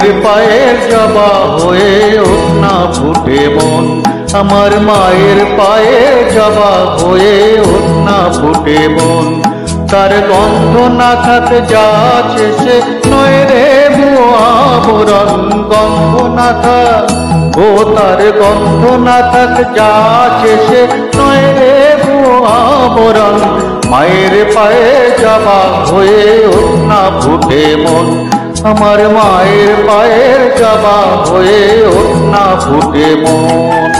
মায়ের পায়ের জবা হয়ে ওঠনা ফুটে মন, আমার মায়ের পায়ের জবা হয়ে ওঠনা ফুটে মন। তার গন্ধ না থাকে যা আছে সে নয় রে ভুয়া বরণ, গন্ধ না থাক ও তার গন্ধ না থাক যা আছে সে নয় রে ভুয়া বরণ। মায়ের পায়ে জবা হয়ে ওঠনা ফুটে মন, আমার মায়ের পায়ের জবা হয়ে ওঠনা ফুটে মন।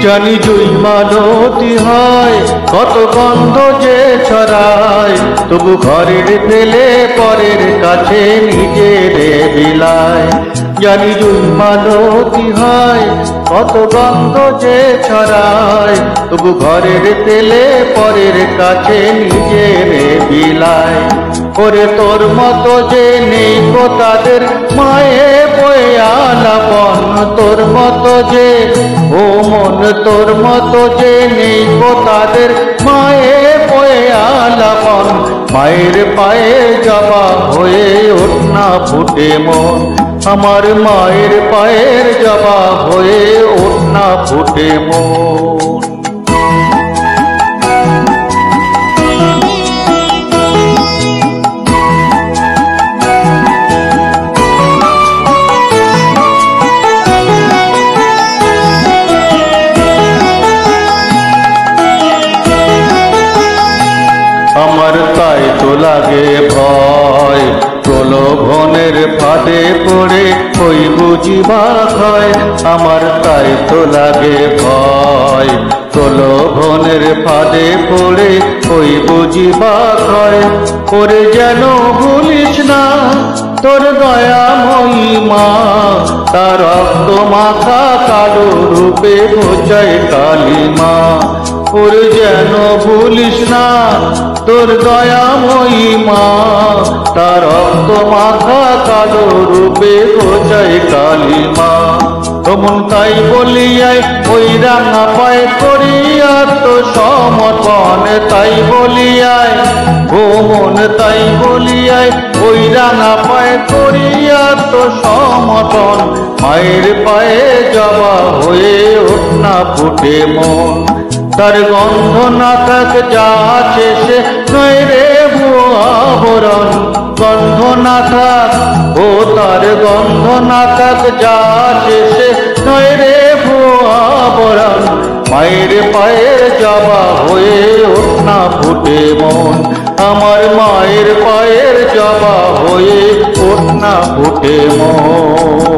জানি জুই মালতী হয় কত গন্ধ যে ছড়ায়, তবু ঘরের ফেলে পরের কাছে নিজের বিলায়। জানি জুই মালতী হয় কত গন্ধ যে ছড়ায়, তবু ঘরের ফেলে পরের কাছে নিজের বিলায়। ওরে তোর মতো যে নেই গো তাদের মায়ে বয়ে আলাপন, তোর মতো যে ও মন তোর মতো যে নেই গো তাদের মায়ে বয়ে আলাপন। মায়ের পায়ে জবা হয়ে ওঠনা ফুটে মন, আমার মায়ের পায়ের জবা হয়ে ওঠনা ফুটে মন। আমার তাই তো লাগে ভয়, প্রলোভনের ফাঁদে পড়ে ওই বুঝিবা হয়। আমার তাই তো লাগে ভয়, প্রলোভনের ফাঁদে পড়ে ওই বুঝিবা হয়। ওরে যেন ভুলিস না তোর দয়াময়ী মা, তার রক্ত মাখা কালো রূপে বোঝায় কালিমা। ওরে যেন ভুলিস না তোর দয়াময়ী মা, তার রক্ত মাখা কালো রূপে বোঝায় কালিমা। তমন তাই বলিয়াই ওই রাঙা পায়ে করিয়া তো সমর্পণ, তাই বলিয়াই ও মন তাই বলিয়াই ওই রাঙা পায়ে করিয়া তো সমর্পণ। মায়ের পায়ে জবা হয়ে ওঠনা ফুটে মন, তার গন্ধ না থাক যা আছে সে নয় রে ভুয়া বরণ। গন্ধ না থাক ও তার গন্ধ না থাক যা আছে সে নয় রে ভুয়া বরণ। মায়ের পায়ের জবা হয়ে ওঠনা ফুটে মন, আমার মায়ের পায়ের জবা হয়ে ওঠনা ফুটে মন।